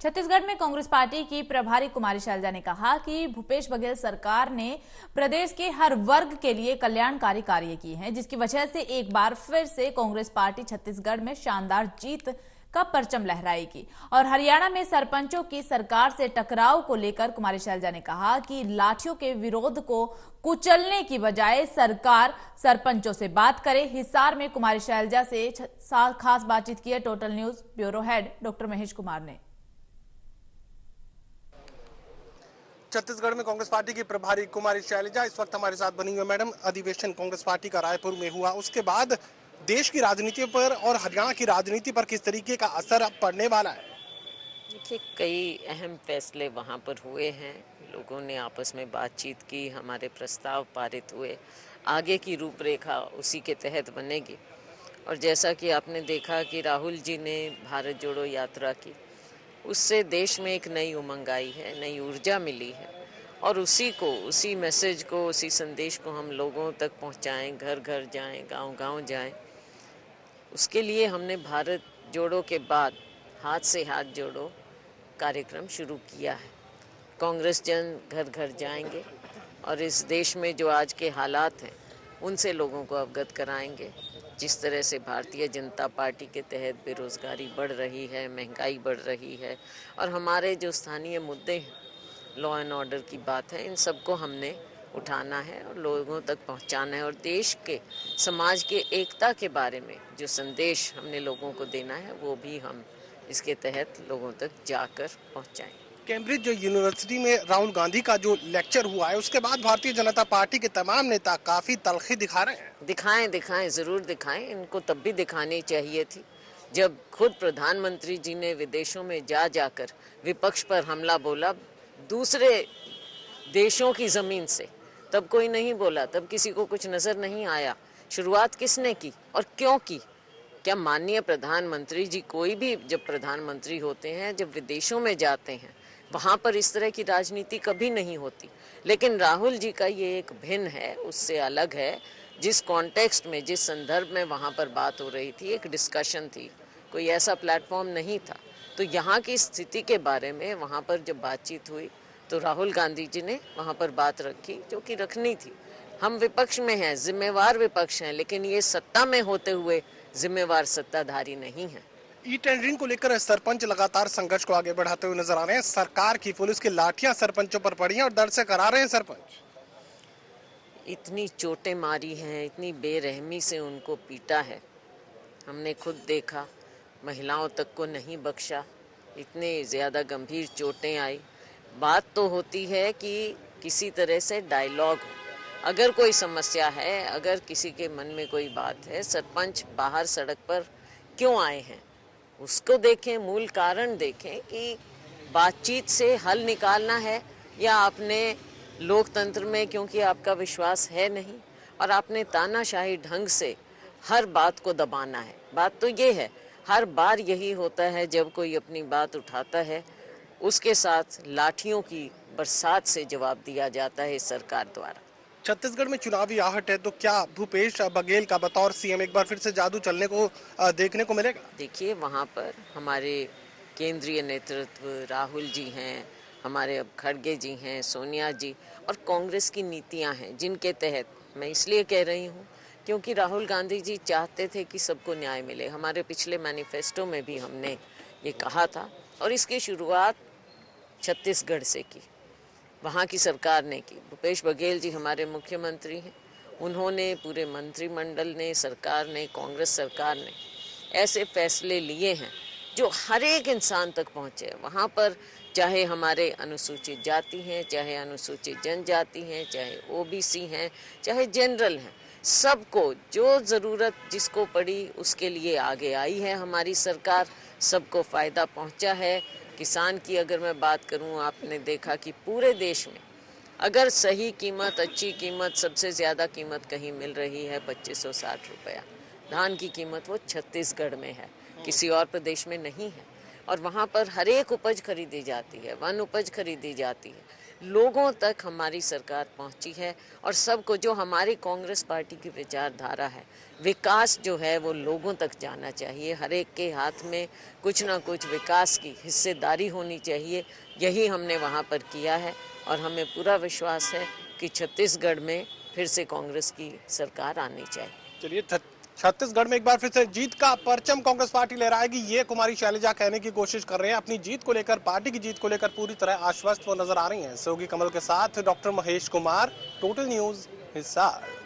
छत्तीसगढ़ में कांग्रेस पार्टी की प्रभारी कुमारी शैलजा ने कहा कि भूपेश बघेल सरकार ने प्रदेश के हर वर्ग के लिए कल्याणकारी कार्य किए हैं, जिसकी वजह से एक बार फिर से कांग्रेस पार्टी छत्तीसगढ़ में शानदार जीत का परचम लहराएगी। और हरियाणा में सरपंचों की सरकार से टकराव को लेकर कुमारी शैलजा ने कहा कि लाठियों के विरोध को कुचलने की बजाय सरकार सरपंचों से बात करे। हिसार में कुमारी शैलजा से खास बातचीत की है total news bureau head doctor Mahesh Kumar ने। छत्तीसगढ़ में कांग्रेस पार्टी की प्रभारी कुमारी शैलजा इस वक्त हमारे साथ बनी हुई। मैडम, अधिवेशन कांग्रेस पार्टी का रायपुर में हुआ, उसके बाद देश की राजनीति पर और हरियाणा की राजनीति पर किस तरीके का असर अब पड़ने वाला है? देखिए, कई अहम फैसले वहाँ पर हुए हैं, लोगों ने आपस में बातचीत की, हमारे प्रस्ताव पारित हुए, आगे की रूपरेखा उसी के तहत बनेगी। और जैसा कि आपने देखा कि राहुल जी ने भारत जोड़ो यात्रा की, उससे देश में एक नई उमंग आई है, नई ऊर्जा मिली है और उसी मैसेज को, उसी संदेश को हम लोगों तक पहुंचाएं, घर घर जाएं, गांव गांव जाएं। उसके लिए हमने भारत जोड़ो के बाद हाथ से हाथ जोड़ो कार्यक्रम शुरू किया है। कांग्रेस जन घर घर जाएंगे और इस देश में जो आज के हालात हैं उनसे लोगों को अवगत कराएंगे। जिस तरह से भारतीय जनता पार्टी के तहत बेरोजगारी बढ़ रही है, महंगाई बढ़ रही है और हमारे जो स्थानीय मुद्दे हैं, लॉ एंड ऑर्डर की बात है, इन सबको हमने उठाना है और लोगों तक पहुंचाना है। और देश के समाज के एकता के बारे में जो संदेश हमने लोगों को देना है वो भी हम इसके तहत लोगों तक जाकर पहुंचाएं। कैम्ब्रिज जो यूनिवर्सिटी में राहुल गांधी का जो लेक्चर हुआ है, उसके बाद भारतीय जनता पार्टी के तमाम नेता काफी तलखी दिखा रहे हैं। दिखाएं, जरूर दिखाएं। इनको तब भी दिखानी चाहिए थी जब खुद प्रधानमंत्री जी ने विदेशों में जाकर विपक्ष पर हमला बोला दूसरे देशों की जमीन से। तब कोई नहीं बोला, तब किसी को कुछ नजर नहीं आया। शुरुआत किसने की और क्यों की? क्या माननीय प्रधानमंत्री जी, कोई भी जब प्रधानमंत्री होते हैं, जब विदेशों में जाते हैं, वहाँ पर इस तरह की राजनीति कभी नहीं होती। लेकिन राहुल जी का ये एक भिन्न है, उससे अलग है। जिस कॉन्टेक्स्ट में, जिस संदर्भ में वहाँ पर बात हो रही थी, एक डिस्कशन थी, कोई ऐसा प्लेटफॉर्म नहीं था। तो यहाँ की स्थिति के बारे में वहाँ पर जब बातचीत हुई तो राहुल गांधी जी ने वहाँ पर बात रखी जो कि रखनी थी। हम विपक्ष में हैं, जिम्मेवार विपक्ष हैं, लेकिन ये सत्ता में होते हुए जिम्मेवार सत्ताधारी नहीं है। ई टेंडरिंग को लेकर सरपंच लगातार संघर्ष को आगे बढ़ाते हुए नजर आ रहे हैं। सरकार की, पुलिस की लाठियां सरपंचों पर पड़ी हैं और दर्द से करा रहे हैं सरपंच। इतनी चोटें मारी हैं, इतनी बेरहमी से उनको पीटा है, हमने खुद देखा। महिलाओं तक को नहीं बख्शा, इतने ज़्यादा गंभीर चोटें आई। बात तो होती है कि किसी तरह से डायलॉग, अगर कोई समस्या है, अगर किसी के मन में कोई बात है, सरपंच बाहर सड़क पर क्यों आए हैं उसको देखें, मूल कारण देखें कि बातचीत से हल निकालना है या आपने लोकतंत्र में, क्योंकि आपका विश्वास है नहीं और आपने तानाशाही ढंग से हर बात को दबाना है। बात तो ये है, हर बार यही होता है, जब कोई अपनी बात उठाता है उसके साथ लाठियों की बरसात से जवाब दिया जाता है सरकार द्वारा। छत्तीसगढ़ में चुनावी आहट है, तो क्या भूपेश बघेल का बतौर सीएम एक बार फिर से जादू चलने को देखने को मिलेगा? देखिए, वहाँ पर हमारे केंद्रीय नेतृत्व, राहुल जी हैं, हमारे अब खड़गे जी हैं, सोनिया जी, और कांग्रेस की नीतियाँ हैं जिनके तहत, मैं इसलिए कह रही हूँ क्योंकि राहुल गांधी जी चाहते थे कि सबको न्याय मिले। हमारे पिछले मैनिफेस्टो में भी हमने ये कहा था और इसकी शुरुआत छत्तीसगढ़ से की, वहाँ की सरकार ने की। भूपेश बघेल जी हमारे मुख्यमंत्री हैं, उन्होंने, पूरे मंत्रिमंडल ने, सरकार ने, कांग्रेस सरकार ने ऐसे फैसले लिए हैं जो हर एक इंसान तक पहुँचे। वहाँ पर चाहे हमारे अनुसूचित जाति हैं, चाहे अनुसूचित जनजाति हैं, चाहे ओबीसी हैं, चाहे जनरल हैं, सबको जो ज़रूरत जिसको पड़ी उसके लिए आगे आई है हमारी सरकार। सबको फ़ायदा पहुँचा है। किसान की अगर मैं बात करूं, आपने देखा कि पूरे देश में अगर सही कीमत, अच्छी कीमत, सबसे ज़्यादा कीमत कहीं मिल रही है 2560 रुपया। धान की कीमत वो छत्तीसगढ़ में है, किसी और प्रदेश में नहीं है। और वहाँ पर हर एक उपज खरीदी जाती है, वन उपज खरीदी जाती है। लोगों तक हमारी सरकार पहुंची है और सबको, जो हमारी कांग्रेस पार्टी की विचारधारा है, विकास जो है वो लोगों तक जाना चाहिए। हर एक के हाथ में कुछ ना कुछ विकास की हिस्सेदारी होनी चाहिए। यही हमने वहाँ पर किया है और हमें पूरा विश्वास है कि छत्तीसगढ़ में फिर से कांग्रेस की सरकार आनी चाहिए। चलिए, छत्तीसगढ़ में एक बार फिर से जीत का परचम कांग्रेस पार्टी लहराएगी, ये कुमारी शैलजा कहने की कोशिश कर रहे हैं। अपनी जीत को लेकर, पार्टी की जीत को लेकर पूरी तरह आश्वस्त वो नजर आ रही हैं। सहयोगी कमल के साथ doctor Mahesh Kumar, total news, Hisar.